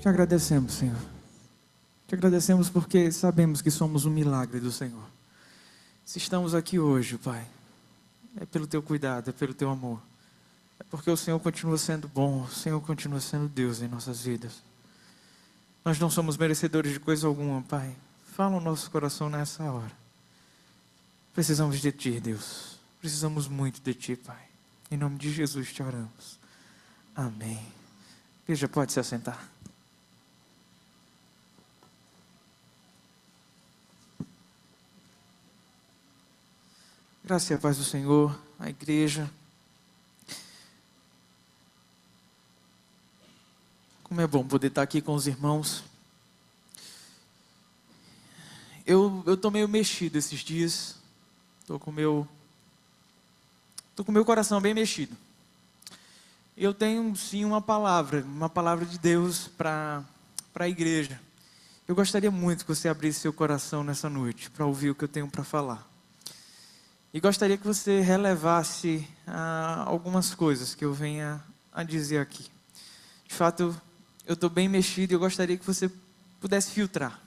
Te agradecemos, Senhor. Te agradecemos porque sabemos que somos um milagre do Senhor. Se estamos aqui hoje, Pai, é pelo Teu cuidado, é pelo Teu amor. É porque o Senhor continua sendo bom, o Senhor continua sendo Deus em nossas vidas. Nós não somos merecedores de coisa alguma, Pai. Fala o nosso coração nessa hora. Precisamos de Ti, Deus. Precisamos muito de Ti, Pai. Em nome de Jesus te oramos. Amém. Igreja, pode se assentar. Graça e a paz do Senhor, a igreja. Como é bom poder estar aqui com os irmãos. Eu estou meio mexido esses dias. Estou com o meu coração bem mexido. Eu tenho sim uma palavra de Deus para a igreja. Eu gostaria muito que você abrisse seu coração nessa noite para ouvir o que eu tenho para falar. E gostaria que você relevasse algumas coisas que eu venha a dizer aqui. De fato, eu estou bem mexido e eu gostaria que você pudesse filtrar.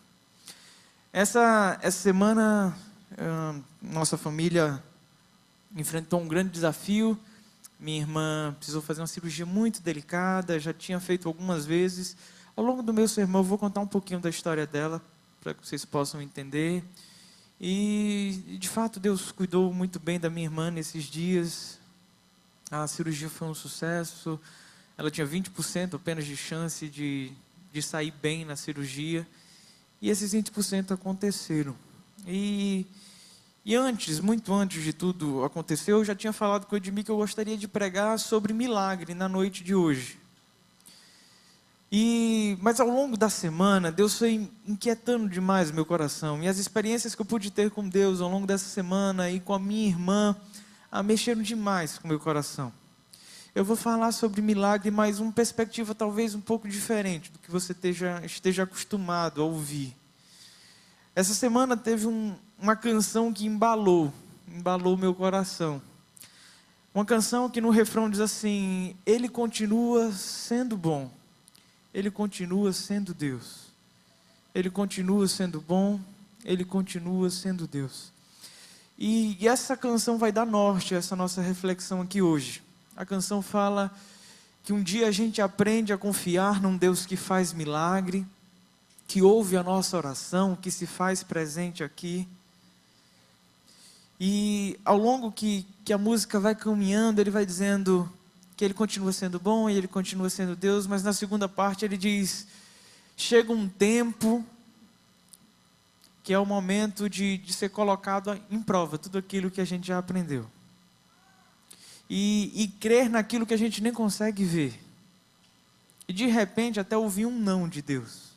Essa semana, nossa família enfrentou um grande desafio. Minha irmã precisou fazer uma cirurgia muito delicada, já tinha feito algumas vezes. Ao longo do meu sermão, eu vou contar um pouquinho da história dela, para que vocês possam entender. E, de fato, Deus cuidou muito bem da minha irmã nesses dias. A cirurgia foi um sucesso. Ela tinha 20% apenas de chance de sair bem na cirurgia. E esses 20% aconteceram. E antes, muito antes de tudo acontecer, eu já tinha falado com o Edmir que eu gostaria de pregar sobre milagre na noite de hoje. Mas ao longo da semana, Deus foi inquietando demais o meu coração. E as experiências que eu pude ter com Deus ao longo dessa semana e com a minha irmã, mexeram demais com o meu coração. Eu vou falar sobre milagre, mas uma perspectiva talvez um pouco diferente do que você esteja acostumado a ouvir. Essa semana teve uma canção que embalou o meu coração. Uma canção que no refrão diz assim: Ele continua sendo bom. Ele continua sendo Deus. Ele continua sendo bom. Ele continua sendo Deus. E essa canção vai dar norte a essa nossa reflexão aqui hoje. A canção fala que um dia a gente aprende a confiar num Deus que faz milagre, que ouve a nossa oração, que se faz presente aqui. E ao longo que a música vai caminhando, ele vai dizendo que ele continua sendo bom e ele continua sendo Deus, mas na segunda parte ele diz: chega um tempo que é o momento de ser colocado em prova tudo aquilo que a gente já aprendeu. E crer naquilo que a gente nem consegue ver. E de repente até ouvir um não de Deus.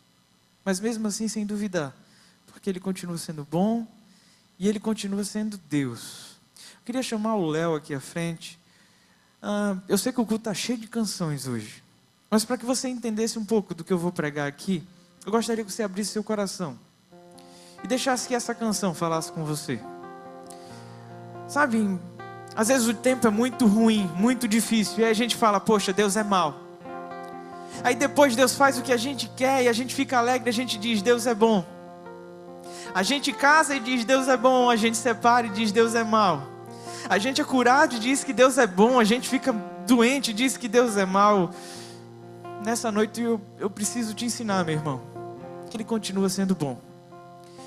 Mas mesmo assim sem duvidar. Porque Ele continua sendo bom e Ele continua sendo Deus. Eu queria chamar o Léo aqui à frente. Eu sei que o culto está cheio de canções hoje. Mas para que você entendesse um pouco do que eu vou pregar aqui, eu gostaria que você abrisse seu coração. E deixasse que essa canção falasse com você. Sabe, às vezes o tempo é muito ruim, muito difícil. E aí a gente fala: poxa, Deus é mau. Aí depois Deus faz o que a gente quer e a gente fica alegre, a gente diz: Deus é bom. A gente casa e diz: Deus é bom. A gente separa e diz: Deus é mau. A gente é curado e diz que Deus é bom. A gente fica doente e diz que Deus é mau. Nessa noite eu preciso te ensinar, meu irmão, que Ele continua sendo bom.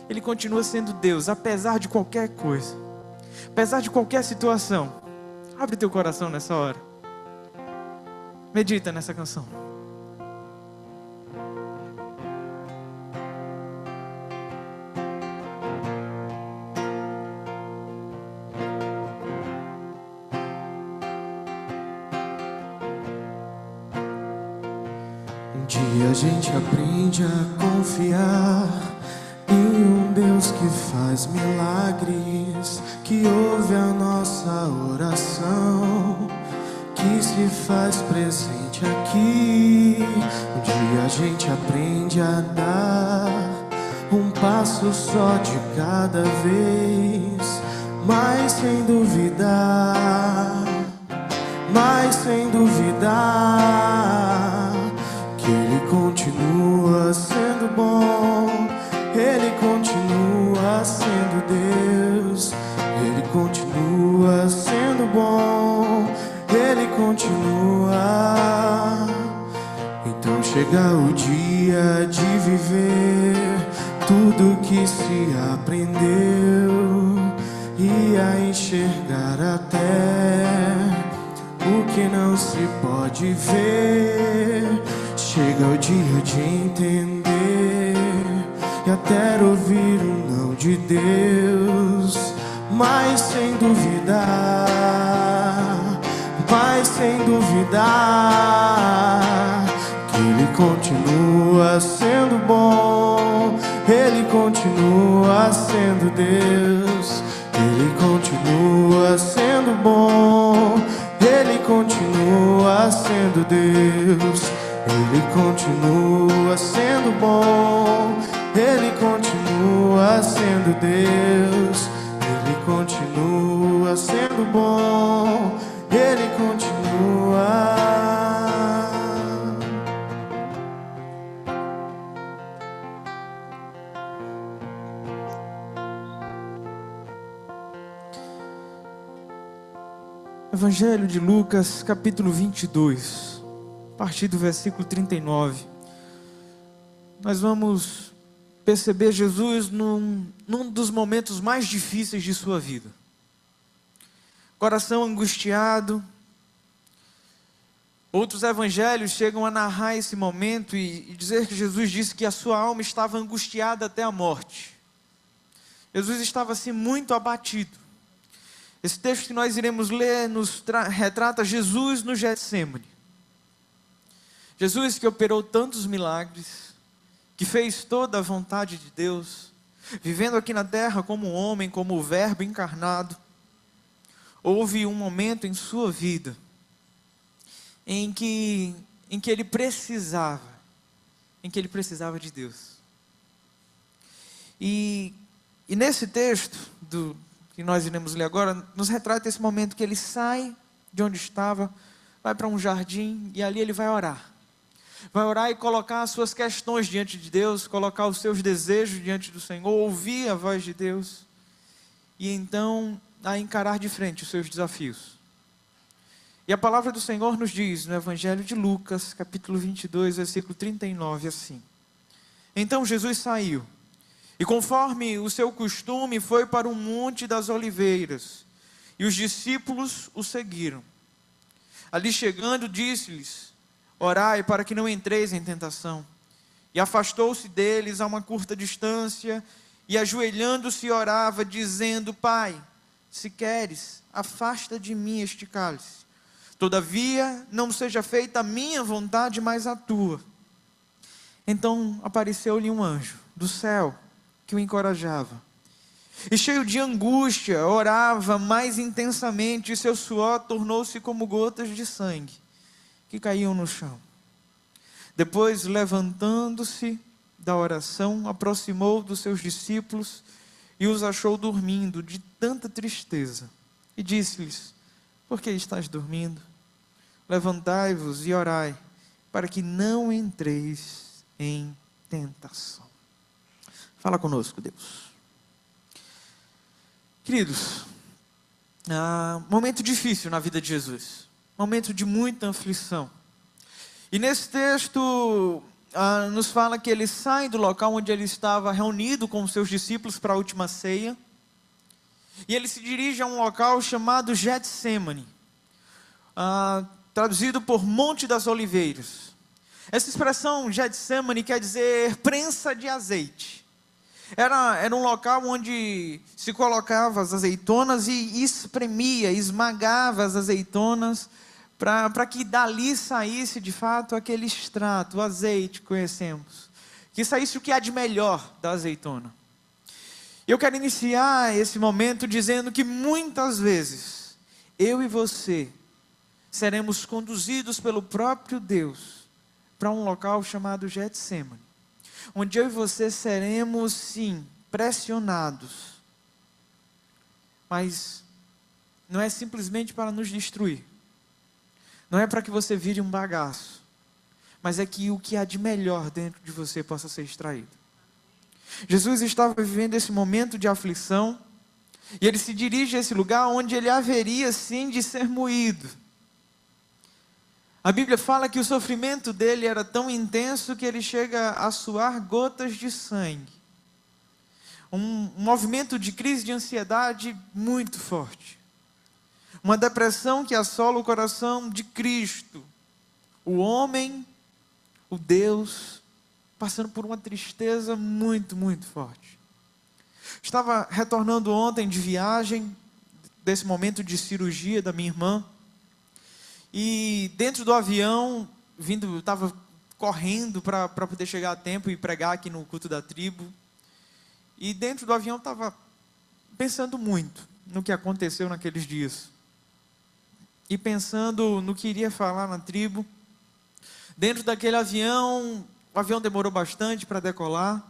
Ele continua sendo Deus, apesar de qualquer coisa. Apesar de qualquer situação. Abre teu coração nessa hora. Medita nessa canção. Um dia a gente aprende a confiar em um Deus que faz milagres, que ouve a nossa oração, que se faz presente aqui. Um dia a gente aprende a dar um passo só de cada vez, mas sem duvidar, que Ele continua sendo bom, Ele continua sendo Deus, Ele continua sendo bom, Ele continua. Então chega o dia de viver tudo que se aprendeu e a enxergar até o que não se pode ver. Chega o dia de entender e até ouvir o não de Deus, mas sem duvidar, que Ele continua sendo bom, Ele continua sendo Deus, Ele continua sendo bom, Ele continua sendo Deus, Ele continua sendo bom, Ele continua sendo Deus, Ele continua sendo bom, Ele continua. Evangelho de Lucas, capítulo 22, a partir do versículo 39. Nós vamos perceber Jesus num dos momentos mais difíceis de sua vida. Coração angustiado. Outros evangelhos chegam a narrar esse momento e dizer que Jesus disse que a sua alma estava angustiada até a morte. Jesus estava assim muito abatido. Esse texto que nós iremos ler retrata Jesus no Getsemane. Jesus que operou tantos milagres, que fez toda a vontade de Deus, vivendo aqui na terra como um homem, como o Verbo encarnado. Houve um momento em sua vida em que ele precisava de Deus. E nesse texto que nós iremos ler agora, nos retrata esse momento que ele sai de onde estava, vai para um jardim e ali ele vai orar. Vai orar e colocar as suas questões diante de Deus, colocar os seus desejos diante do Senhor, ouvir a voz de Deus e então a encarar de frente os seus desafios. E a palavra do Senhor nos diz no Evangelho de Lucas, capítulo 22, versículo 39, assim: Então Jesus saiu e, conforme o seu costume, foi para o Monte das Oliveiras, e os discípulos o seguiram. Ali chegando, disse-lhes: Orai para que não entreis em tentação. E afastou-se deles a uma curta distância, e ajoelhando-se orava, dizendo: Pai, se queres, afasta de mim este cálice. Todavia, não seja feita a minha vontade, mas a tua. Então apareceu-lhe um anjo do céu, que o encorajava. E cheio de angústia, orava mais intensamente, e seu suor tornou-se como gotas de sangue, que caíam no chão. Depois, levantando-se da oração, aproximou dos seus discípulos, e os achou dormindo de tanta tristeza. E disse-lhes: Por que estáis dormindo? Levantai-vos e orai, para que não entreis em tentação. Fala conosco, Deus. Queridos, momento difícil na vida de Jesus, momento de muita aflição. E nesse texto nos fala que ele sai do local onde ele estava reunido com os seus discípulos para a última ceia, e ele se dirige a um local chamado Getsemane, traduzido por Monte das Oliveiras. Essa expressão Getsemane quer dizer prensa de azeite. Era um local onde se colocava as azeitonas e espremia, esmagava as azeitonas para que dali saísse de fato aquele extrato, o azeite que conhecemos, que saísse o que há de melhor da azeitona. Eu quero iniciar esse momento dizendo que muitas vezes eu e você seremos conduzidos pelo próprio Deus para um local chamado Getsemane, onde eu e você seremos, sim, pressionados, mas não é simplesmente para nos destruir, não é para que você vire um bagaço, mas é que o que há de melhor dentro de você possa ser extraído. Jesus estava vivendo esse momento de aflição, e ele se dirige a esse lugar onde ele haveria sim de ser moído. A Bíblia fala que o sofrimento dele era tão intenso que ele chega a suar gotas de sangue. Um movimento de crise de ansiedade muito forte. Uma depressão que assola o coração de Cristo. O homem, o Deus, passando por uma tristeza muito, muito forte. Estava retornando ontem de viagem, desse momento de cirurgia da minha irmã. E dentro do avião, eu estava correndo para poder chegar a tempo e pregar aqui no culto da tribo. E dentro do avião eu estava pensando muito no que aconteceu naqueles dias. E pensando no que iria falar na tribo. Dentro daquele avião, o avião demorou bastante para decolar.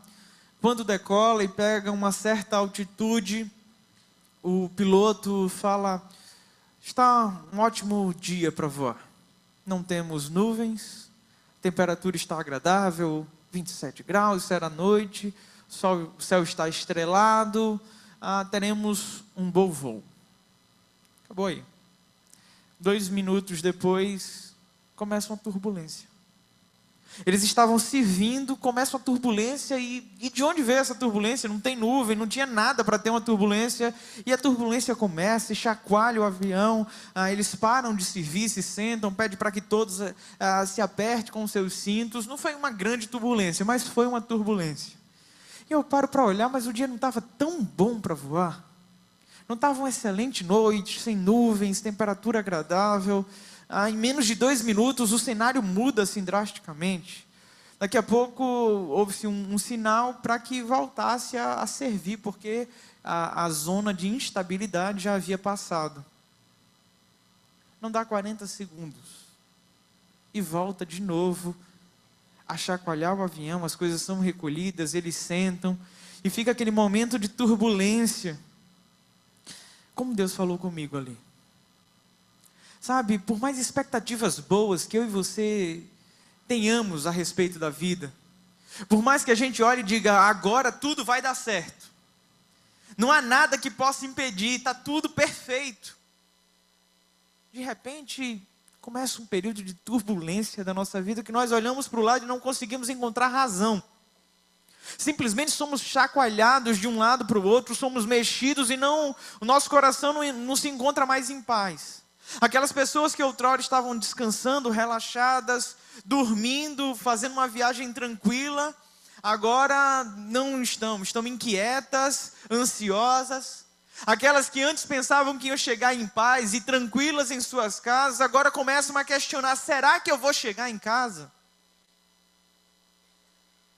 Quando decola e pega uma certa altitude, o piloto fala: está um ótimo dia para voar. Não temos nuvens, a temperatura está agradável, 27 graus, isso era à noite, o céu está estrelado, teremos um bom voo. Acabou aí. 2 minutos depois, começa uma turbulência. Eles estavam se vindo, começa uma turbulência, e de onde veio essa turbulência? Não tem nuvem, não tinha nada para ter uma turbulência, e a turbulência começa e chacoalha o avião, eles param de servir, se sentam, pedem para que todos se apertem com seus cintos. Não foi uma grande turbulência, mas foi uma turbulência. E eu paro para olhar, mas o dia não estava tão bom para voar. Não estava uma excelente noite, sem nuvens, temperatura agradável. Em menos de 2 minutos, o cenário muda assim drasticamente. Daqui a pouco, houve-se um sinal para que voltasse a servir, porque a zona de instabilidade já havia passado. Não dá 40 segundos. E volta de novo a chacoalhar o avião, as coisas são recolhidas, eles sentam, e fica aquele momento de turbulência. Como Deus falou comigo ali. Sabe, por mais expectativas boas que eu e você tenhamos a respeito da vida, por mais que a gente olhe e diga, agora tudo vai dar certo, não há nada que possa impedir, está tudo perfeito. De repente, começa um período de turbulência da nossa vida, que nós olhamos para o lado e não conseguimos encontrar razão. Simplesmente somos chacoalhados de um lado para o outro, somos mexidos e o nosso coração não se encontra mais em paz. Aquelas pessoas que outrora estavam descansando, relaxadas, dormindo, fazendo uma viagem tranquila, agora não estão inquietas, ansiosas. Aquelas que antes pensavam que iam chegar em paz e tranquilas em suas casas, agora começam a questionar, será que eu vou chegar em casa?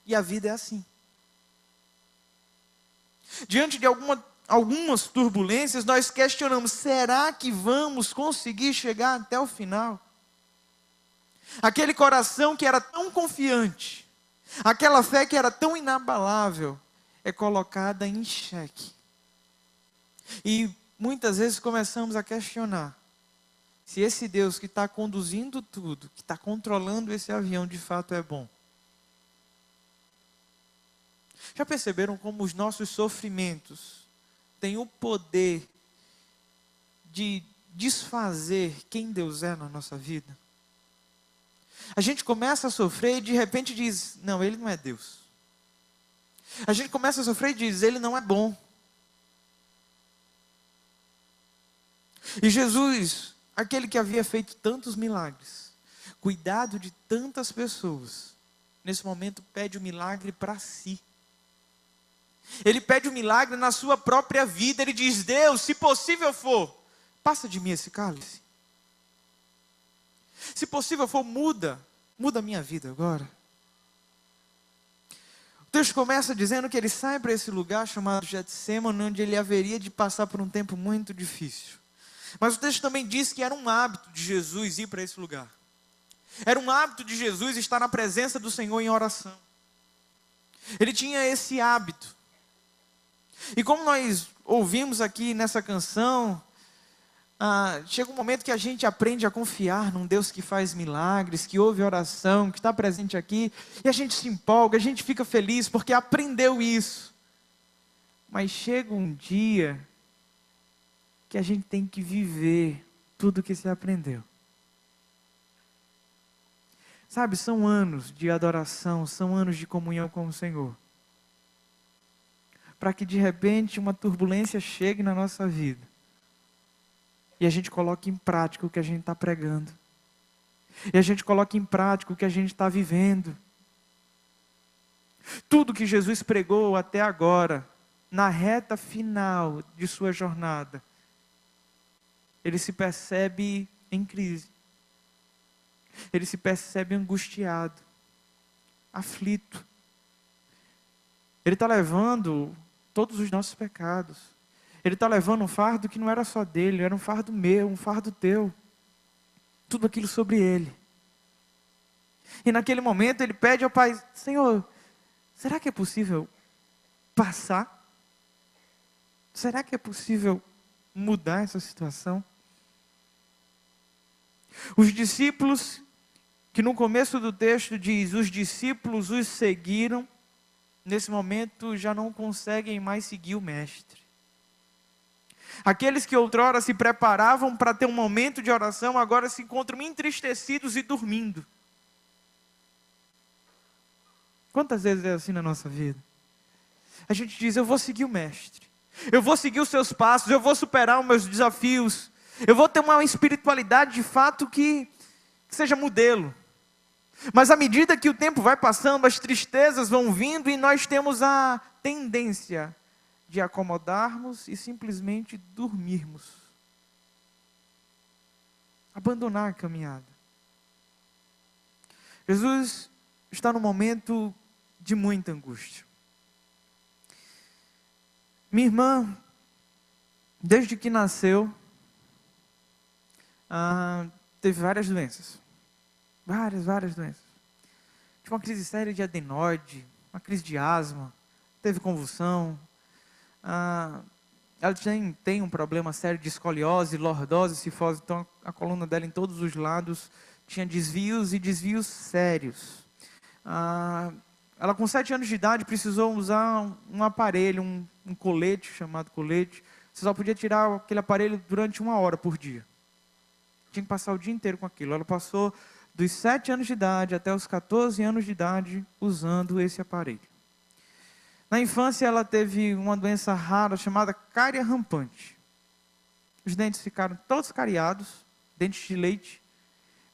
E a vida é assim. Diante de algumas turbulências, nós questionamos, será que vamos conseguir chegar até o final? Aquele coração que era tão confiante, aquela fé que era tão inabalável, é colocada em xeque. E muitas vezes começamos a questionar, se esse Deus que está conduzindo tudo, que está controlando esse avião, de fato é bom. Já perceberam como os nossos sofrimentos têm o poder de desfazer quem Deus é na nossa vida? A gente começa a sofrer e de repente diz, não, Ele não é Deus. A gente começa a sofrer e diz, Ele não é bom. E Jesus, aquele que havia feito tantos milagres, cuidado de tantas pessoas, nesse momento pede o milagre para si. Ele pede o milagre na sua própria vida. Ele diz, Deus, se possível for, passa de mim esse cálice. Se possível for, muda a minha vida agora. O texto começa dizendo que ele sai para esse lugar chamado Getsêmani, onde ele haveria de passar por um tempo muito difícil. Mas o texto também diz que era um hábito de Jesus ir para esse lugar. Era um hábito de Jesus estar na presença do Senhor em oração. Ele tinha esse hábito. E como nós ouvimos aqui nessa canção, chega um momento que a gente aprende a confiar num Deus que faz milagres, que ouve oração, que está presente aqui, e a gente se empolga, a gente fica feliz porque aprendeu isso. Mas chega um dia que a gente tem que viver tudo que se aprendeu. Sabe, são anos de adoração, são anos de comunhão com o Senhor. Para que de repente uma turbulência chegue na nossa vida. E a gente coloque em prática o que a gente está pregando. E a gente coloque em prática o que a gente está vivendo. Tudo que Jesus pregou até agora, na reta final de sua jornada, ele se percebe em crise. Ele se percebe angustiado, aflito. Ele está levando todos os nossos pecados. Ele está levando um fardo que não era só dele, era um fardo meu, um fardo teu. Tudo aquilo sobre ele. E naquele momento ele pede ao Pai: Senhor, será que é possível passar? Será que é possível mudar essa situação? Os discípulos, que no começo do texto diz, os discípulos os seguiram, nesse momento já não conseguem mais seguir o Mestre. Aqueles que outrora se preparavam para ter um momento de oração, agora se encontram entristecidos e dormindo. Quantas vezes é assim na nossa vida? A gente diz: eu vou seguir o Mestre, eu vou seguir os seus passos, eu vou superar os meus desafios, eu vou ter uma espiritualidade de fato que seja modelo. Mas à medida que o tempo vai passando, as tristezas vão vindo e nós temos a tendência de acomodarmos e simplesmente dormirmos. Abandonar a caminhada. Jesus está num momento de muita angústia. Minha irmã, desde que nasceu, teve várias doenças. Várias doenças. Tive uma crise séria de adenoide, uma crise de asma, teve convulsão. Ela tem um problema sério de escoliose, lordose, cifose. Então a coluna dela em todos os lados tinha desvios e desvios sérios. Ela com 7 anos de idade precisou usar um aparelho, um colete, chamado colete. Você só podia tirar aquele aparelho durante 1 hora por dia. Tinha que passar o dia inteiro com aquilo. Ela passou dos 7 anos de idade até os 14 anos de idade usando esse aparelho. Na infância ela teve uma doença rara chamada cárie rampante. Os dentes ficaram todos cariados, dentes de leite.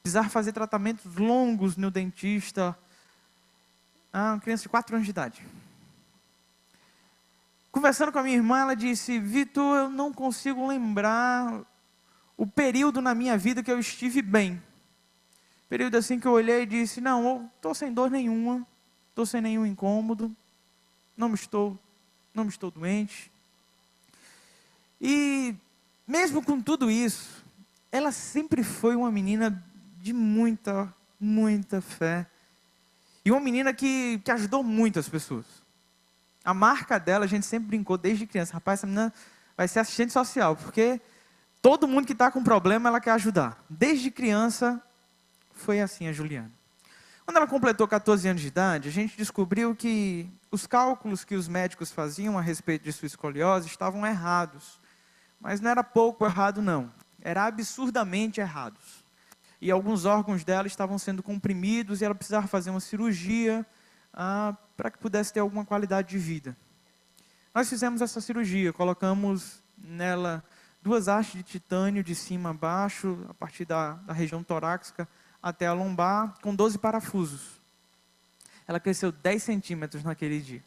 Precisava fazer tratamentos longos no dentista. Uma criança de 4 anos de idade. Conversando com a minha irmã, ela disse: Vitor, eu não consigo lembrar o período na minha vida que eu estive bem. Período assim que eu olhei e disse: não, eu estou sem dor nenhuma, estou sem nenhum incômodo, não estou doente. E mesmo com tudo isso, ela sempre foi uma menina de muita fé. E uma menina que ajudou muito as pessoas. A marca dela, a gente sempre brincou desde criança: rapaz, essa menina vai ser assistente social, porque todo mundo que está com problema, ela quer ajudar. Desde criança, foi assim a Juliana. Quando ela completou 14 anos de idade, a gente descobriu que os cálculos que os médicos faziam a respeito de sua escoliose estavam errados. Mas não era pouco errado, não. Era absurdamente errados. E alguns órgãos dela estavam sendo comprimidos e ela precisava fazer uma cirurgia para que pudesse ter alguma qualidade de vida. Nós fizemos essa cirurgia, colocamos nela 2 hastes de titânio de cima a baixo, a partir da região torácica até a lombar, com 12 parafusos. Ela cresceu 10 centímetros naquele dia.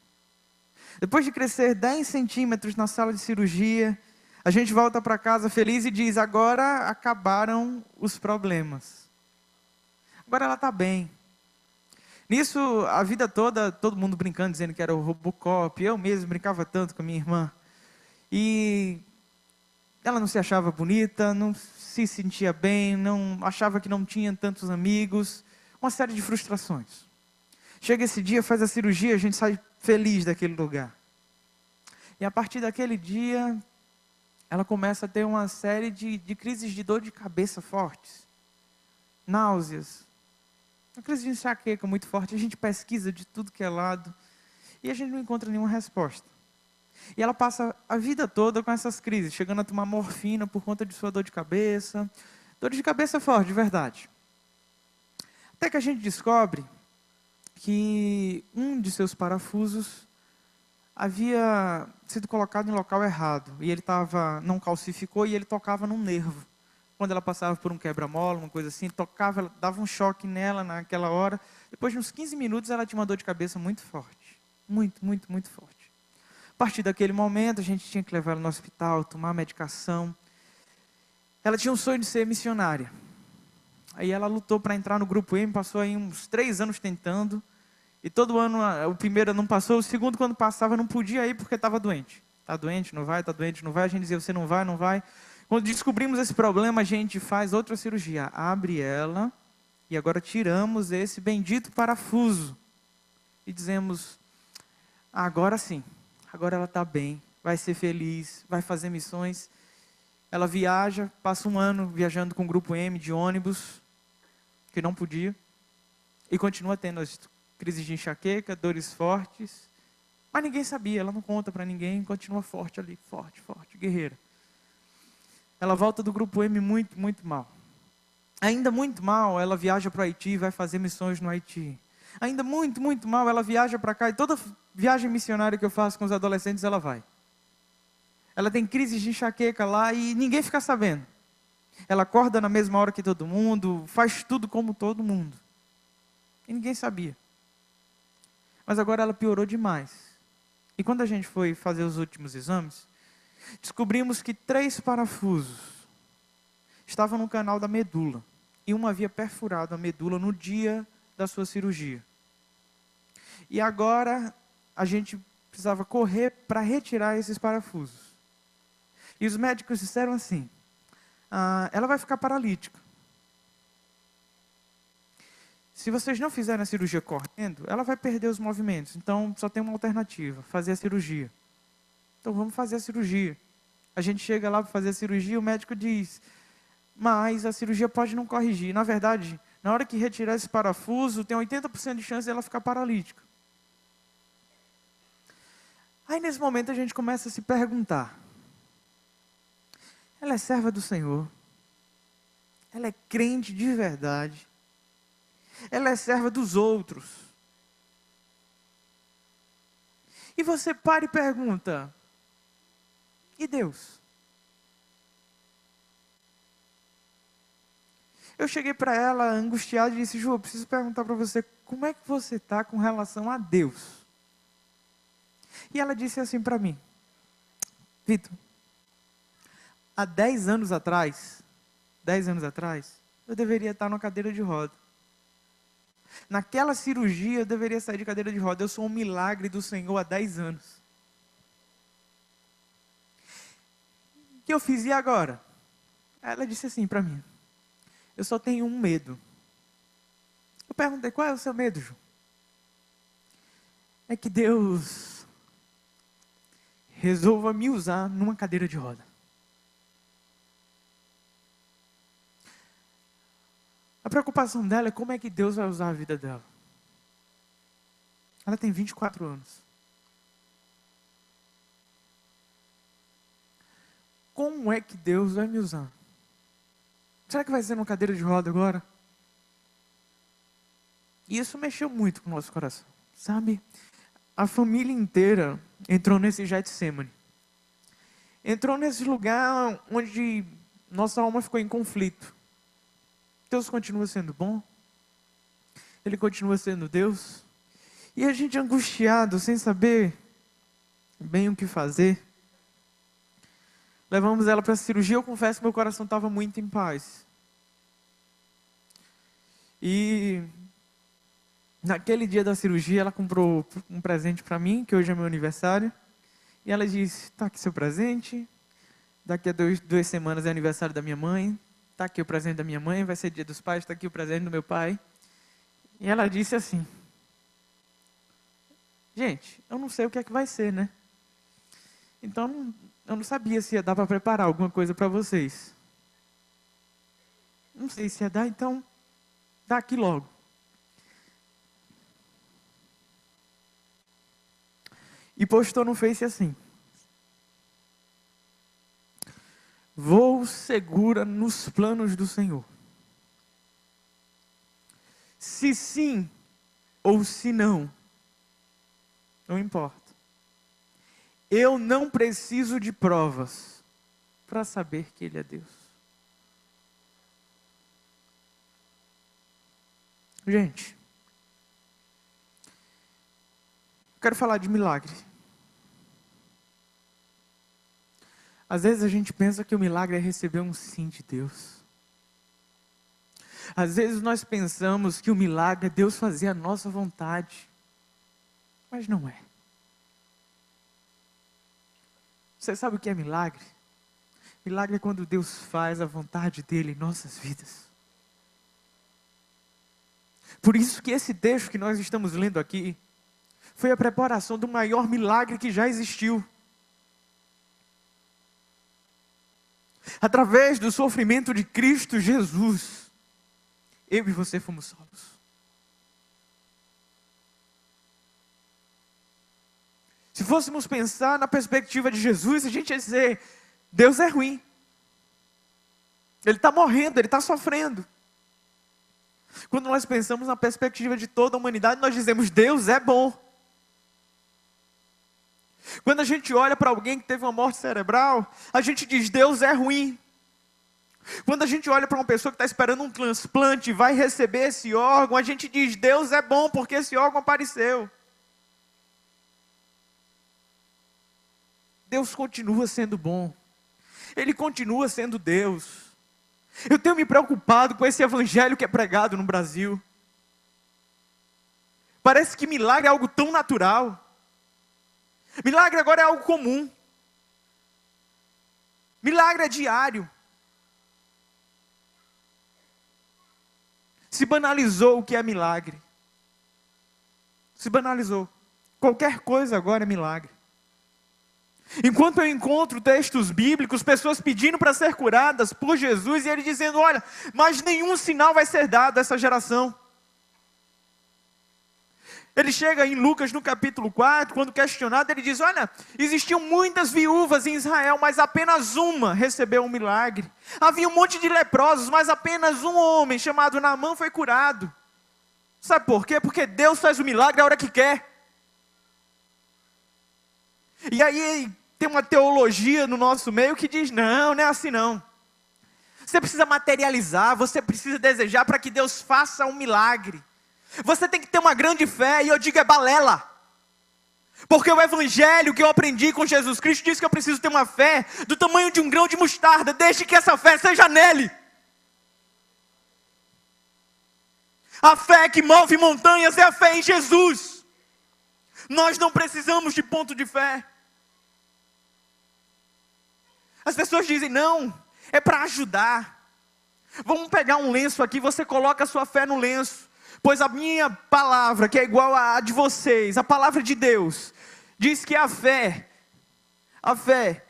Depois de crescer 10 centímetros na sala de cirurgia, a gente volta para casa feliz e diz: agora acabaram os problemas. Agora ela está bem. Nisso, a vida toda, todo mundo brincando, dizendo que era o Robocop. Eu mesmo brincava tanto com a minha irmã. E ela não se achava bonita, não se sentia bem, não achava que não tinha tantos amigos. Uma série de frustrações. Chega esse dia, faz a cirurgia, a gente sai feliz daquele lugar. E a partir daquele dia, ela começa a ter uma série de crises de dor de cabeça fortes, náuseas, uma crise de enxaqueca muito forte. A gente pesquisa de tudo que é lado e a gente não encontra nenhuma resposta. E ela passa a vida toda com essas crises, chegando a tomar morfina por conta de sua dor de cabeça forte, de verdade. Até que a gente descobre que um de seus parafusos havia sido colocado em local errado. E ele não calcificou e ele tocava num nervo. Quando ela passava por um quebra-mola, uma coisa assim, tocava, dava um choque nela naquela hora. Depois de uns 15 minutos, ela tinha uma dor de cabeça muito forte. Muito, muito, muito forte. A partir daquele momento, a gente tinha que levar ela no hospital, tomar medicação. Ela tinha um sonho de ser missionária. Aí ela lutou para entrar no Grupo M, passou aí uns 3 anos tentando. E todo ano, o primeiro não passou, o segundo, quando passava, não podia ir porque estava doente. Está doente, não vai, está doente, não vai. A gente dizia, você não vai, não vai. Quando descobrimos esse problema, a gente faz outra cirurgia. Abre ela e agora tiramos esse bendito parafuso. E dizemos, agora sim, agora ela está bem, vai ser feliz, vai fazer missões. Ela viaja, passa um ano viajando com o Grupo M de ônibus, que não podia. E continua tendo as crises de enxaqueca, dores fortes. Mas ninguém sabia, ela não conta para ninguém, continua forte ali, forte, forte, guerreira. Ela volta do Grupo M muito, muito mal. Ainda muito mal, ela viaja para o Haiti e vai fazer missões no Haiti. Ainda muito, muito mal, ela viaja para cá e toda viagem missionária que eu faço com os adolescentes, ela vai. Ela tem crises de enxaqueca lá e ninguém fica sabendo. Ela acorda na mesma hora que todo mundo, faz tudo como todo mundo. E ninguém sabia. Mas agora ela piorou demais. E quando a gente foi fazer os últimos exames, descobrimos que 3 parafusos estavam no canal da medula. E um havia perfurado a medula no dia da sua cirurgia. E agora a gente precisava correr para retirar esses parafusos. E os médicos disseram assim, ela vai ficar paralítica. Se vocês não fizerem a cirurgia correndo, ela vai perder os movimentos. Então, só tem uma alternativa, fazer a cirurgia. Então, vamos fazer a cirurgia. A gente chega lá para fazer a cirurgia, o médico diz, mas a cirurgia pode não corrigir. Na verdade, na hora que retirar esse parafuso, tem 80% de chance de ela ficar paralítica. Aí, nesse momento, a gente começa a se perguntar, ela é serva do Senhor? Ela é crente de verdade? Ela é serva dos outros? E você para e pergunta, e Deus? Eu cheguei para ela angustiado e disse, Ju, eu preciso perguntar para você, como é que você está com relação a Deus? E ela disse assim para mim, Vitor, há 10 anos atrás, eu deveria estar numa cadeira de roda. Naquela cirurgia eu deveria sair de cadeira de roda. Eu sou um milagre do Senhor há 10 anos. O que eu fiz e agora? Ela disse assim para mim, eu só tenho um medo. Eu perguntei, qual é o seu medo, Ju? É que Deus resolva me usar numa cadeira de roda. A preocupação dela é como é que Deus vai usar a vida dela. Ela tem 24 anos. Como é que Deus vai me usar? Será que vai ser numa cadeira de roda agora? E isso mexeu muito com o nosso coração. Sabe? A família inteira entrou nesse Getsemane. Entrou nesse lugar onde nossa alma ficou em conflito. Deus continua sendo bom? Ele continua sendo Deus? E a gente angustiado, sem saber bem o que fazer. Levamos ela para a cirurgia, eu confesso que meu coração estava muito em paz. E naquele dia da cirurgia, ela comprou um presente para mim, que hoje é meu aniversário. E ela disse, está aqui seu presente. Daqui a 2 semanas é aniversário da minha mãe. Está aqui o presente da minha mãe, vai ser dia dos pais, está aqui o presente do meu pai. E ela disse assim, gente, eu não sei o que é que vai ser, né? Então, eu não sabia se ia dar para preparar alguma coisa para vocês. Não sei se ia dar, então, dá aqui logo. E postou no Face assim: vou segura nos planos do Senhor. Se sim ou se não, não importa. Eu não preciso de provas para saber que Ele é Deus. Gente, quero falar de milagre. Às vezes a gente pensa que o milagre é receber um sim de Deus. Às vezes nós pensamos que o milagre é Deus fazer a nossa vontade. Mas não é. Você sabe o que é milagre? Milagre é quando Deus faz a vontade dEle em nossas vidas. Por isso que esse texto que nós estamos lendo aqui foi a preparação do maior milagre que já existiu. Através do sofrimento de Cristo Jesus, eu e você fomos salvos. Se fôssemos pensar na perspectiva de Jesus, a gente ia dizer: Deus é ruim. Ele está morrendo, Ele está sofrendo. Quando nós pensamos na perspectiva de toda a humanidade, nós dizemos: Deus é bom. Quando a gente olha para alguém que teve uma morte cerebral, a gente diz: Deus é ruim. Quando a gente olha para uma pessoa que está esperando um transplante e vai receber esse órgão, a gente diz: Deus é bom porque esse órgão apareceu. Deus continua sendo bom. Ele continua sendo Deus. Eu tenho me preocupado com esse evangelho que é pregado no Brasil. Parece que milagre é algo tão natural. Milagre agora é algo comum. Milagre é diário. Se banalizou o que é milagre. Se banalizou. Qualquer coisa agora é milagre. Enquanto eu encontro textos bíblicos, pessoas pedindo para ser curadas por Jesus, e Ele dizendo: olha, mas nenhum sinal vai ser dado a essa geração. Ele chega em Lucas no capítulo 4, quando questionado, ele diz: olha, existiam muitas viúvas em Israel, mas apenas uma recebeu um milagre. Havia um monte de leprosos, mas apenas um homem chamado Naamã foi curado. Sabe por quê? Porque Deus faz o milagre a hora que quer. E aí tem uma teologia no nosso meio que diz: não, não é assim não. Você precisa materializar, você precisa desejar para que Deus faça um milagre. Você tem que ter uma grande fé, e eu digo: é balela. Porque o evangelho que eu aprendi com Jesus Cristo diz que eu preciso ter uma fé do tamanho de um grão de mostarda, desde que essa fé seja nele. A fé que move montanhas é a fé em Jesus. Nós não precisamos de ponto de fé. As pessoas dizem: não, é para ajudar. Vamos pegar um lenço aqui, você coloca a sua fé no lenço. Pois a minha palavra, que é igual à de vocês, a palavra de Deus, diz que a fé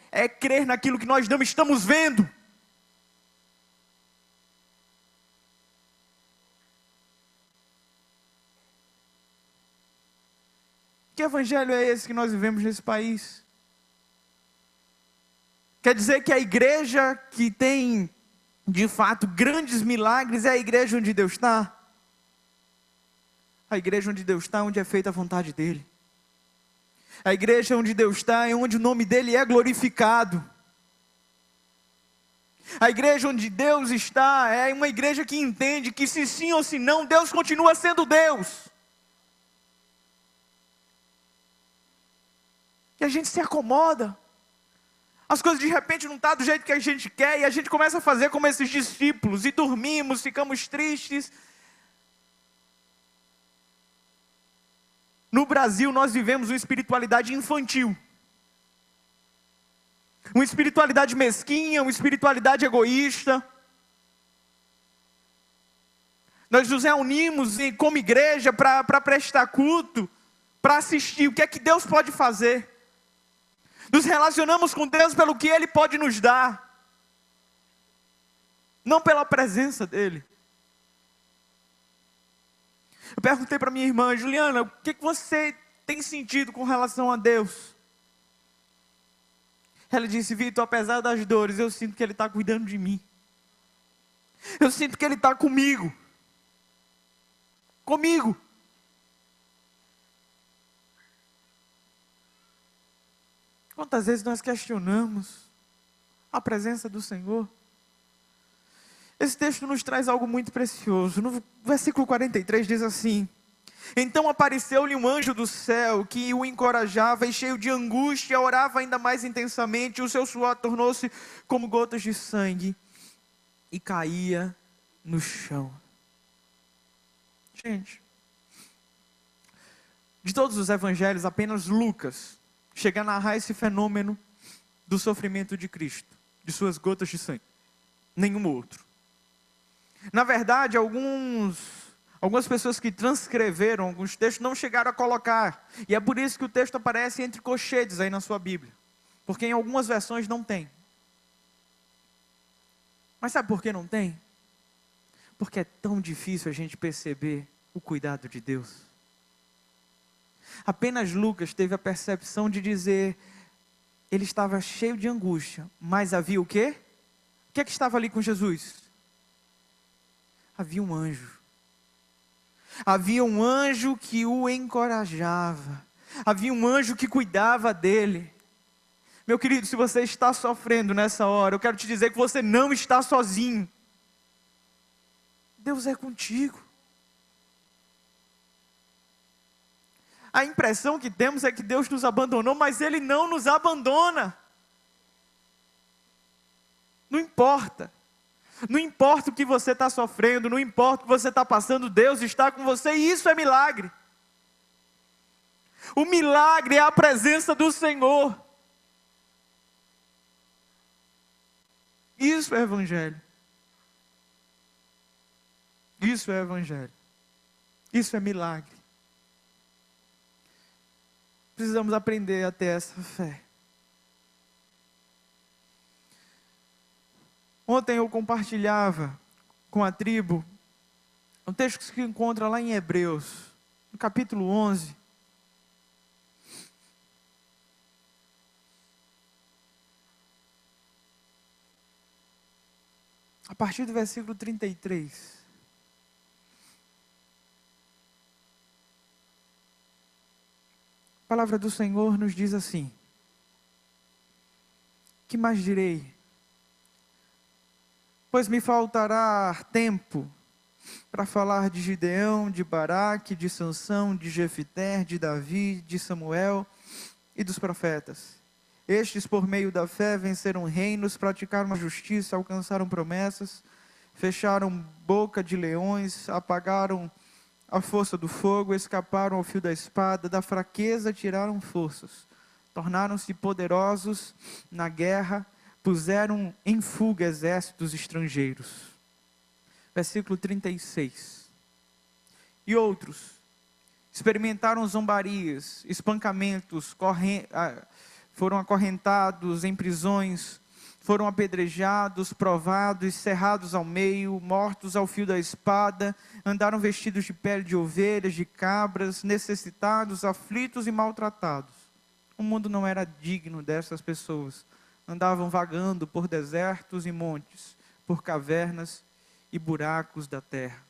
é crer naquilo que nós não estamos vendo. Que evangelho é esse que nós vivemos nesse país? Quer dizer que a igreja que tem, de fato, grandes milagres é a igreja onde Deus está? A igreja onde Deus está, onde é feita a vontade dEle. A igreja onde Deus está é onde o nome dEle é glorificado. A igreja onde Deus está é uma igreja que entende que se sim ou se não, Deus continua sendo Deus. E a gente se acomoda. As coisas de repente não estão do jeito que a gente quer, e a gente começa a fazer como esses discípulos, e dormimos, ficamos tristes. No Brasil nós vivemos uma espiritualidade infantil. Uma espiritualidade mesquinha, uma espiritualidade egoísta. Nós nos reunimos como igreja para prestar culto, para assistir. O que é que Deus pode fazer? Nos relacionamos com Deus pelo que Ele pode nos dar, não pela presença dEle. Eu perguntei para minha irmã, Juliana, o que você tem sentido com relação a Deus? Ela disse, Vitor, apesar das dores, eu sinto que Ele está cuidando de mim. Eu sinto que Ele está comigo. Comigo. Quantas vezes nós questionamos a presença do Senhor? Esse texto nos traz algo muito precioso. No versículo 43 diz assim: então apareceu-lhe um anjo do céu que o encorajava e, cheio de angústia, orava ainda mais intensamente. O seu suor tornou-se como gotas de sangue e caía no chão. Gente, de todos os evangelhos, apenas Lucas chega a narrar esse fenômeno do sofrimento de Cristo, de suas gotas de sangue. Nenhum outro. Na verdade, algumas pessoas que transcreveram alguns textos não chegaram a colocar. E é por isso que o texto aparece entre colchetes aí na sua Bíblia. Porque em algumas versões não tem. Mas sabe por que não tem? Porque é tão difícil a gente perceber o cuidado de Deus. Apenas Lucas teve a percepção de dizer, ele estava cheio de angústia, mas havia o quê? O que é que estava ali com Jesus? Havia um anjo. Havia um anjo que o encorajava. Havia um anjo que cuidava dele. Meu querido, se você está sofrendo nessa hora, eu quero te dizer que você não está sozinho. Deus é contigo. A impressão que temos é que Deus nos abandonou, mas Ele não nos abandona. Não importa. Não importa o que você está sofrendo, não importa o que você está passando, Deus está com você e isso é milagre. O milagre é a presença do Senhor. Isso é evangelho. Isso é evangelho. Isso é milagre. Precisamos aprender a ter essa fé. Ontem eu compartilhava com a tribo um texto que se encontra lá em Hebreus, no capítulo 11. A partir do versículo 33. A palavra do Senhor nos diz assim: que mais direi? Pois me faltará tempo para falar de Gideão, de Baraque, de Sansão, de Jefité, de Davi, de Samuel e dos profetas. Estes, por meio da fé, venceram reinos, praticaram a justiça, alcançaram promessas, fecharam boca de leões, apagaram a força do fogo, escaparam ao fio da espada, da fraqueza tiraram forças, tornaram-se poderosos na guerra, puseram em fuga exércitos estrangeiros. Versículo 36. E outros experimentaram zombarias, espancamentos, foram acorrentados em prisões, foram apedrejados, provados, cerrados ao meio, mortos ao fio da espada, andaram vestidos de pele de ovelhas, de cabras, necessitados, aflitos e maltratados. O mundo não era digno dessas pessoas. Andavam vagando por desertos e montes, por cavernas e buracos da terra.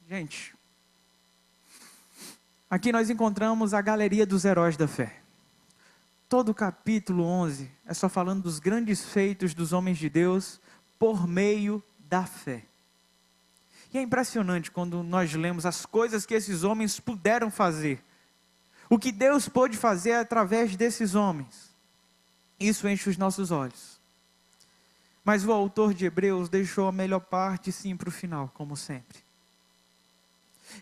Gente, aqui nós encontramos a galeria dos heróis da fé. Todo o capítulo 11 é só falando dos grandes feitos dos homens de Deus por meio da fé. E é impressionante quando nós lemos as coisas que esses homens puderam fazer. O que Deus pôde fazer através desses homens. Isso enche os nossos olhos. Mas o autor de Hebreus deixou a melhor parte sim para o final, como sempre.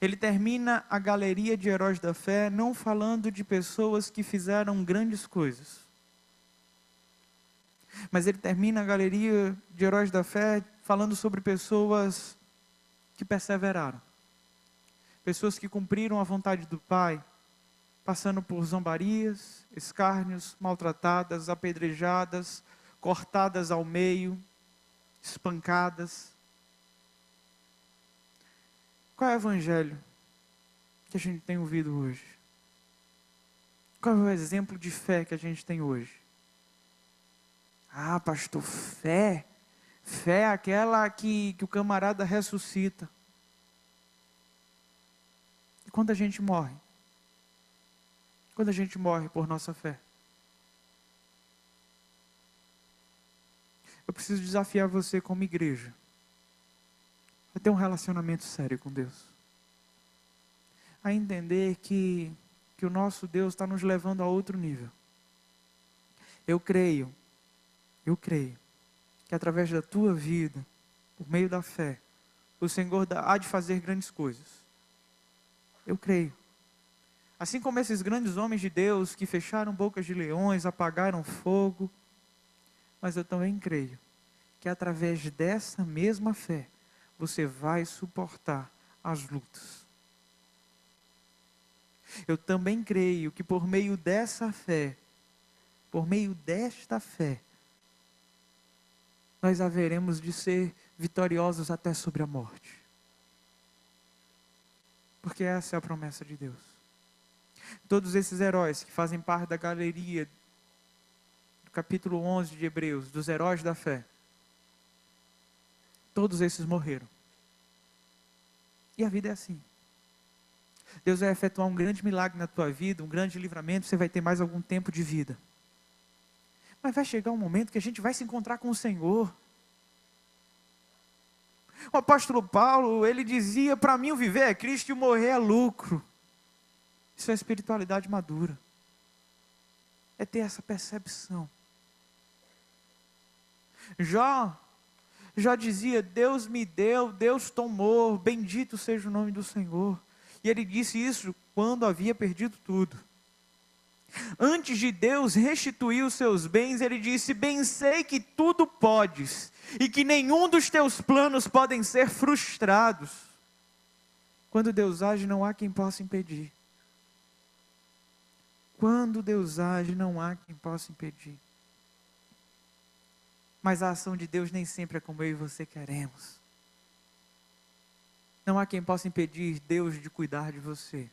Ele termina a galeria de heróis da fé não falando de pessoas que fizeram grandes coisas. Mas ele termina a galeria de heróis da fé falando sobre pessoas que perseveraram. Pessoas que cumpriram a vontade do Pai passando por zombarias, escárnios, maltratadas, apedrejadas, cortadas ao meio, espancadas. Qual é o evangelho que a gente tem ouvido hoje? Qual é o exemplo de fé que a gente tem hoje? Ah, pastor, fé? Fé é aquela que o camarada ressuscita. E quando a gente morre? Quando a gente morre por nossa fé? Eu preciso desafiar você como igreja a ter um relacionamento sério com Deus. A entender que o nosso Deus está nos levando a outro nível. Eu creio que através da tua vida, por meio da fé, o Senhor há de fazer grandes coisas. Eu creio. Assim como esses grandes homens de Deus que fecharam bocas de leões, apagaram fogo, mas eu também creio que através dessa mesma fé, você vai suportar as lutas. Eu também creio que por meio dessa fé, por meio desta fé, nós haveremos de ser vitoriosos até sobre a morte. Porque essa é a promessa de Deus. Todos esses heróis que fazem parte da galeria do capítulo 11 de Hebreus, dos heróis da fé, todos esses morreram. E a vida é assim. Deus vai efetuar um grande milagre na tua vida, um grande livramento, você vai ter mais algum tempo de vida. Mas vai chegar um momento que a gente vai se encontrar com o Senhor. O apóstolo Paulo, ele dizia, para mim o viver é Cristo e o morrer é lucro. Isso é espiritualidade madura. É ter essa percepção. Jó dizia, Deus me deu, Deus tomou, bendito seja o nome do Senhor. E ele disse isso quando havia perdido tudo. Antes de Deus restituir os seus bens, ele disse, bem sei que tudo podes, e que nenhum dos teus planos podem ser frustrados. Quando Deus age, não há quem possa impedir. Quando Deus age, não há quem possa impedir. Mas a ação de Deus nem sempre é como eu e você queremos. Não há quem possa impedir Deus de cuidar de você.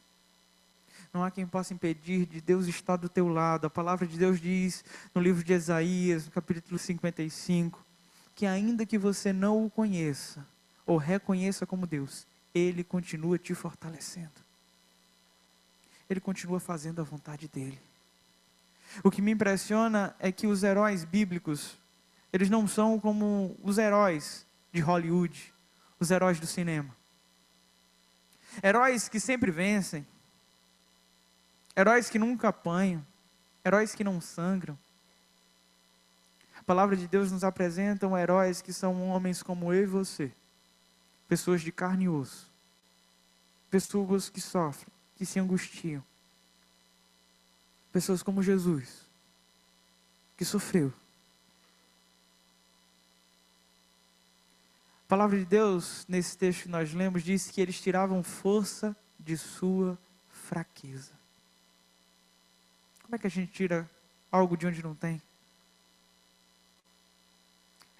Não há quem possa impedir de Deus estar do teu lado. A palavra de Deus diz no livro de Isaías, no capítulo 55, que ainda que você não o conheça, ou reconheça como Deus, Ele continua te fortalecendo. Ele continua fazendo a vontade dEle. O que me impressiona é que os heróis bíblicos, eles não são como os heróis de Hollywood, os heróis do cinema. Heróis que sempre vencem, heróis que nunca apanham, heróis que não sangram. A palavra de Deus nos apresenta heróis que são homens como eu e você, pessoas de carne e osso, pessoas que sofrem, que se angustiam, pessoas como Jesus, que sofreu. A palavra de Deus, nesse texto que nós lemos, diz que eles tiravam força de sua fraqueza. Como é que a gente tira algo de onde não tem?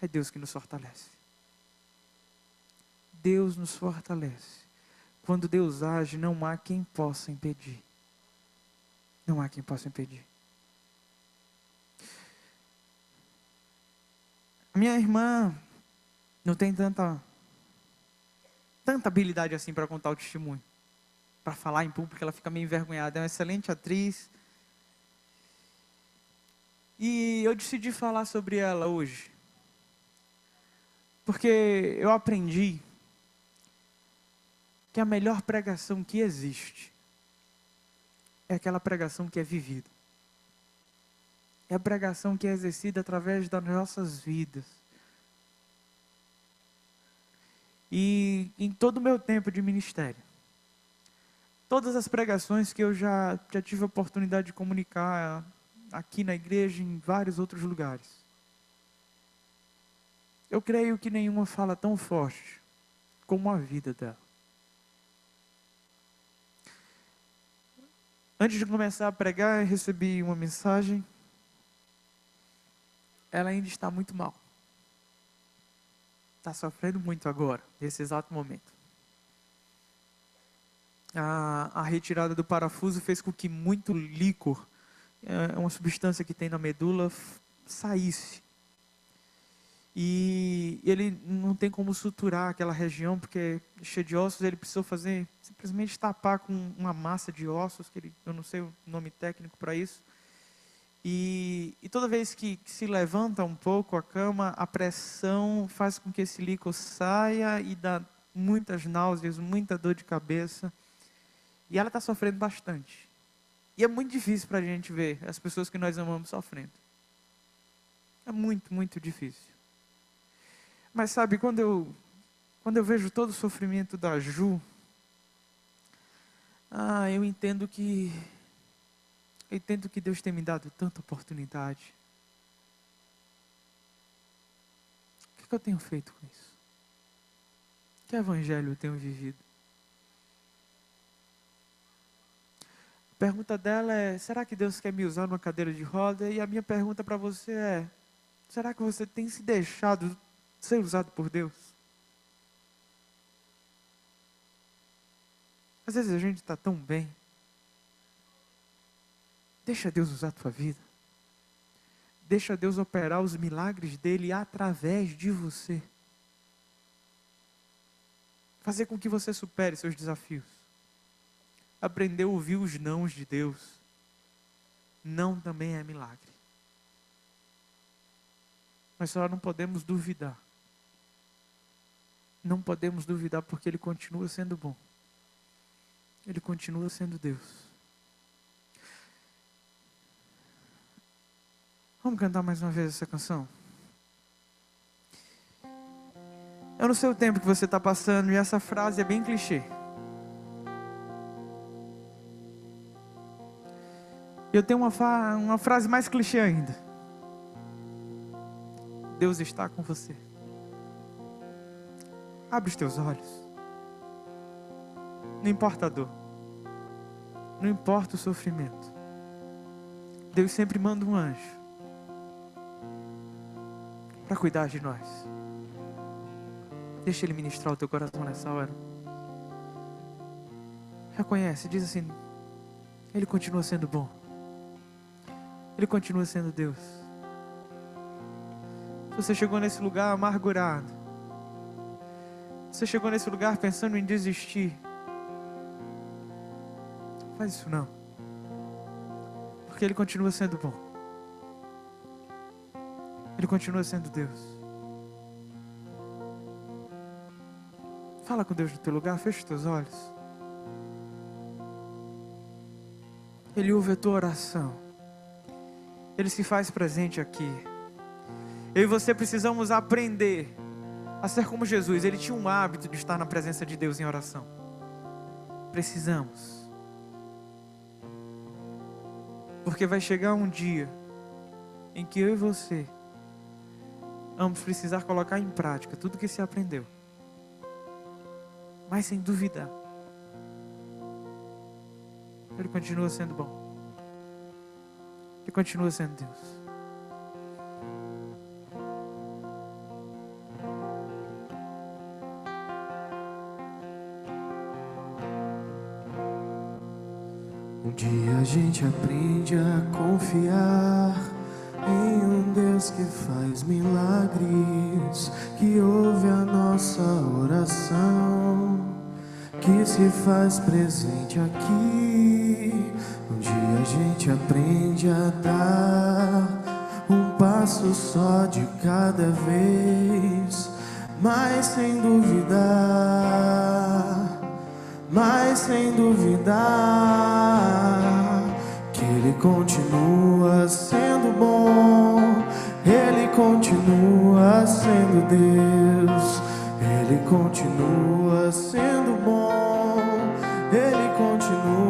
É Deus que nos fortalece. Deus nos fortalece. Quando Deus age, não há quem possa impedir. Não há quem possa impedir. A minha irmã não tem tanta habilidade assim para contar o testemunho. Para falar em público, ela fica meio envergonhada. É uma excelente atriz. E eu decidi falar sobre ela hoje. Porque eu aprendi que a melhor pregação que existe é aquela pregação que é vivida. É a pregação que é exercida através das nossas vidas. E em todo o meu tempo de ministério, todas as pregações que eu já tive a oportunidade de comunicar aqui na igreja e em vários outros lugares, eu creio que nenhuma fala tão forte como a vida dela. Antes de começar a pregar, eu recebi uma mensagem. Ela ainda está muito mal. Está sofrendo muito agora, nesse exato momento. A retirada do parafuso fez com que muito líquor, uma substância que tem na medula, saísse. E ele não tem como suturar aquela região, porque cheio de ossos, ele precisou fazer, simplesmente tapar com uma massa de ossos, eu não sei o nome técnico para isso. E toda vez que se levanta um pouco a cama, a pressão faz com que esse líquido saia e dá muitas náuseas, muita dor de cabeça. E ela está sofrendo bastante. E é muito difícil para a gente ver as pessoas que nós amamos sofrendo. É muito, muito difícil. Mas sabe, quando eu vejo todo o sofrimento da Ju, eu entendo que Deus tem me dado tanta oportunidade. O que eu tenho feito com isso? Que evangelho eu tenho vivido? A pergunta dela é: será que Deus quer me usar numa cadeira de roda? E a minha pergunta para você é: será que você tem se deixado ser usado por Deus? Às vezes a gente está tão bem. Deixa Deus usar a tua vida. Deixa Deus operar os milagres dele através de você. Fazer com que você supere seus desafios. Aprender a ouvir os nãos de Deus. Não também é milagre. Mas só não podemos duvidar. Não podemos duvidar porque Ele continua sendo bom. Ele continua sendo Deus. Vamos cantar mais uma vez essa canção? Eu não sei o tempo que você está passando e essa frase é bem clichê. Eu tenho uma frase mais clichê ainda. Deus está com você. Abre os teus olhos. Não importa a dor. Não importa o sofrimento. Deus sempre manda um anjo para cuidar de nós. Deixa Ele ministrar o teu coração nessa hora. Reconhece, diz assim: Ele continua sendo bom. Ele continua sendo Deus. Se você chegou nesse lugar amargurado, você chegou nesse lugar pensando em desistir, faz isso não. Porque Ele continua sendo bom. Ele continua sendo Deus. Fala com Deus no teu lugar, fecha os teus olhos. Ele ouve a tua oração. Ele se faz presente aqui. Eu e você precisamos aprender a ser como Jesus. Ele tinha um hábito de estar na presença de Deus em oração. Precisamos. Porque vai chegar um dia em que eu e você vamos precisar colocar em prática tudo que se aprendeu. Mas sem duvidar. Ele continua sendo bom. Ele continua sendo Deus. Um dia a gente aprende a confiar em um Deus que faz milagres, que ouve a nossa oração, que se faz presente aqui. Um dia a gente aprende a dar um passo só de cada vez, mas sem duvidar, que Ele continua sendo bom, Ele continua sendo Deus, Ele continua sendo bom, Ele continua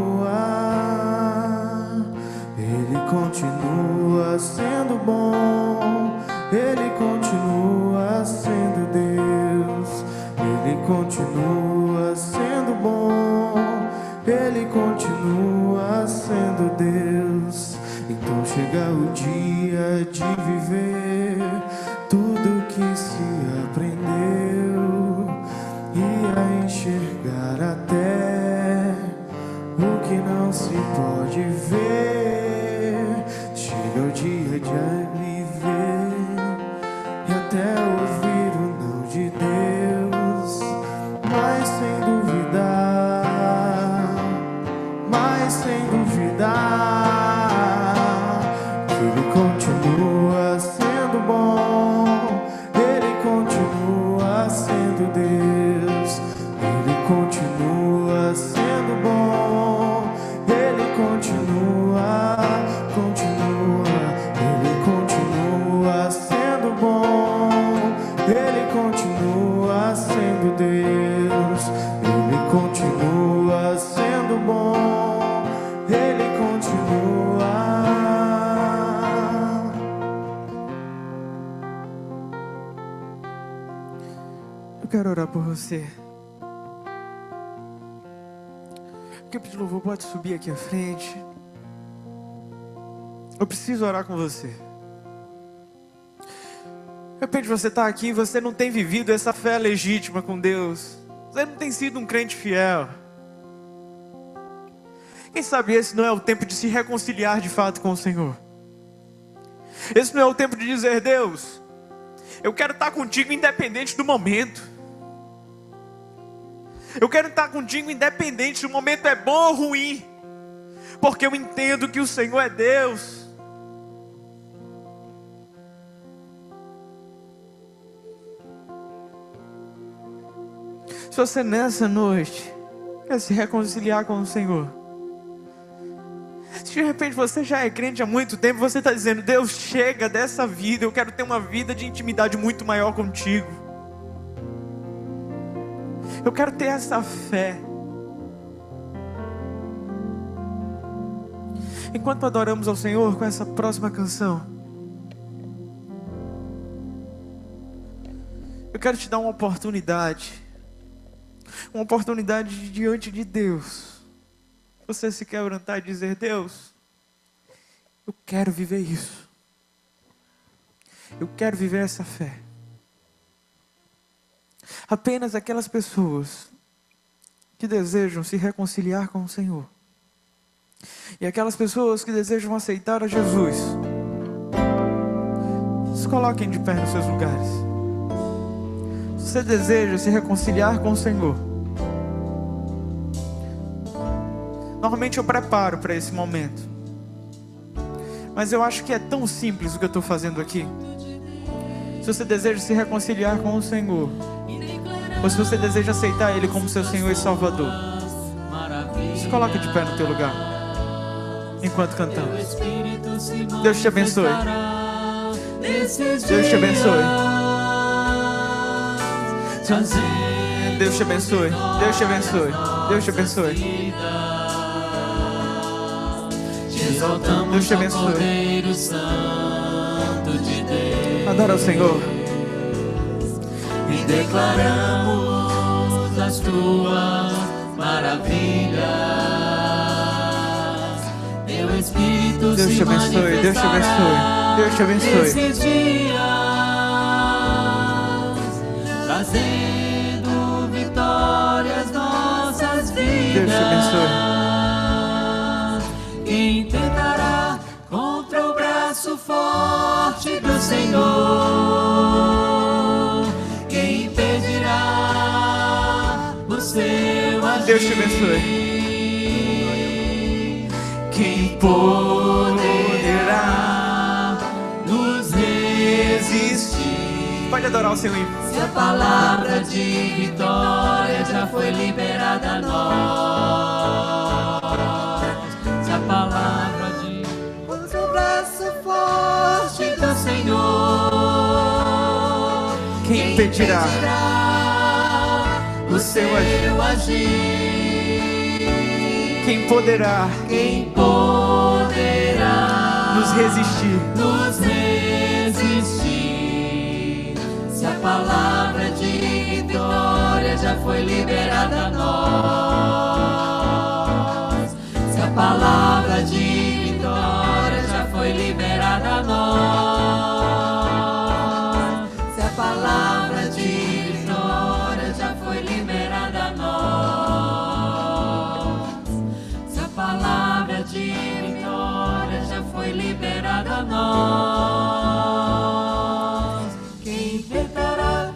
sendo bom, Ele continua sendo Deus, Ele continua sendo bom, Ele continua sendo chega o dia de viver tudo que se aprendeu e a enxergar até o que não se pode ver. Chega o dia de viver e até ouvir o não de Deus, mas sem duvidar, que Ele continua sendo bom, Ele continua sendo Deus, Ele continua sendo bom, Ele continua, Ele continua sendo bom, Ele continua sendo Deus, Ele continua sendo bom, Ele continua. Eu quero orar por você. A equipe de louvor pode subir aqui à frente. Eu preciso orar com você. De repente você está aqui e você não tem vivido essa fé legítima com Deus. Você não tem sido um crente fiel. Quem sabe esse não é o tempo de se reconciliar de fato com o Senhor. Esse não é o tempo de dizer: Deus, eu quero estar contigo independente do momento. Eu quero estar contigo independente se o momento é bom ou ruim, porque eu entendo que o Senhor é Deus. Se você nessa noite quer se reconciliar com o Senhor, se de repente você já é crente há muito tempo, você está dizendo: Deus, chega dessa vida, eu quero ter uma vida de intimidade muito maior contigo. Eu quero ter essa fé. Enquanto adoramos ao Senhor com essa próxima canção, eu quero te dar uma oportunidade diante de Deus. Você se quebrantar e dizer: Deus, eu quero viver isso. Eu quero viver essa fé. Apenas aquelas pessoas que desejam se reconciliar com o Senhor, e aquelas pessoas que desejam aceitar a Jesus, se coloquem de pé nos seus lugares. Se você deseja se reconciliar com o Senhor, normalmente eu preparo para esse momento, mas eu acho que é tão simples o que eu estou fazendo aqui. Se você deseja se reconciliar com o Senhor, ou se você deseja aceitar Ele como seu Senhor e Salvador, se coloca de pé no teu lugar enquanto cantamos. Deus te abençoe. Deus te abençoe. Deus te abençoe. Deus te abençoe. Deus te abençoe. Deus te abençoe. Adora o Senhor. E declaramos as tuas maravilhas. Teu Espírito Deus te abençoe. Deus te abençoe. Deus te abençoe. Nesses dias, trazendo vitórias nossas vidas. Deus te abençoe. Quem tentará contra o braço forte do Senhor? Quem impedirá o seu agir? Deus te abençoe. Quem poderá nos resistir? Pode adorar o Senhor. Se a palavra de vitória já foi liberada a nós, se a palavra de contra o braço forte do Senhor, Quem impedirá o seu agir? Quem poderá Quem poderá nos resistir? nos resistir? Se a palavra de vitória já foi liberada a nós, se a palavra de vitória já foi foi liberada a nós. Se a palavra de vitória já foi liberada a nós. Se a palavra de vitória já foi liberada a nós. Quem tentará?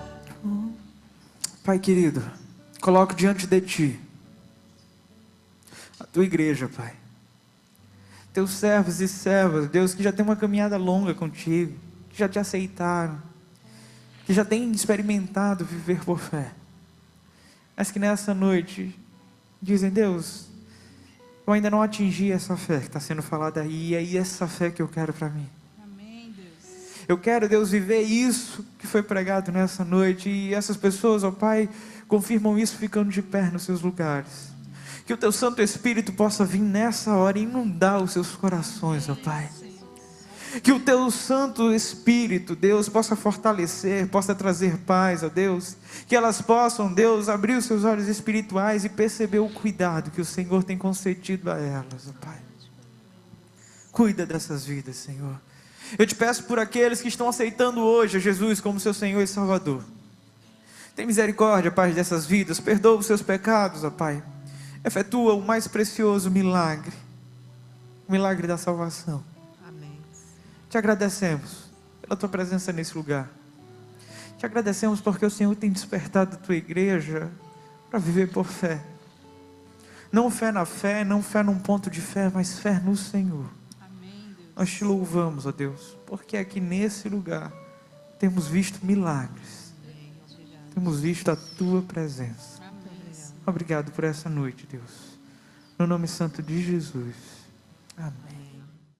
Pai querido, coloco diante de Ti a Tua igreja, Pai. Teus servos e servas, Deus, que já tem uma caminhada longa contigo, que já Te aceitaram, que já tem experimentado viver por fé, mas que nessa noite dizem: Deus, eu ainda não atingi essa fé que está sendo falada aí, e é essa fé que eu quero para mim. Amém, Deus. Eu quero, Deus, viver isso que foi pregado nessa noite, e essas pessoas, ó Pai, confirmam isso ficando de pé nos seus lugares. Que o Teu Santo Espírito possa vir nessa hora e inundar os seus corações, ó Pai. Que o Teu Santo Espírito, Deus, possa fortalecer, possa trazer paz, ó Deus. Que elas possam, Deus, abrir os seus olhos espirituais e perceber o cuidado que o Senhor tem concedido a elas, ó Pai. Cuida dessas vidas, Senhor. Eu Te peço por aqueles que estão aceitando hoje a Jesus como seu Senhor e Salvador. Tem misericórdia, Pai, dessas vidas. Perdoa os seus pecados, ó Pai. Efetua o mais precioso milagre, o milagre da salvação. Amém. Te agradecemos pela Tua presença nesse lugar. Te agradecemos porque o Senhor tem despertado a Tua igreja para viver por fé. Não fé na fé, não fé num ponto de fé, mas fé no Senhor. Amém, Deus. Nós Te louvamos, ó Deus, porque aqui nesse lugar temos visto milagres. Temos visto a Tua presença. Amém. Obrigado por essa noite, Deus. No nome santo de Jesus. Amém.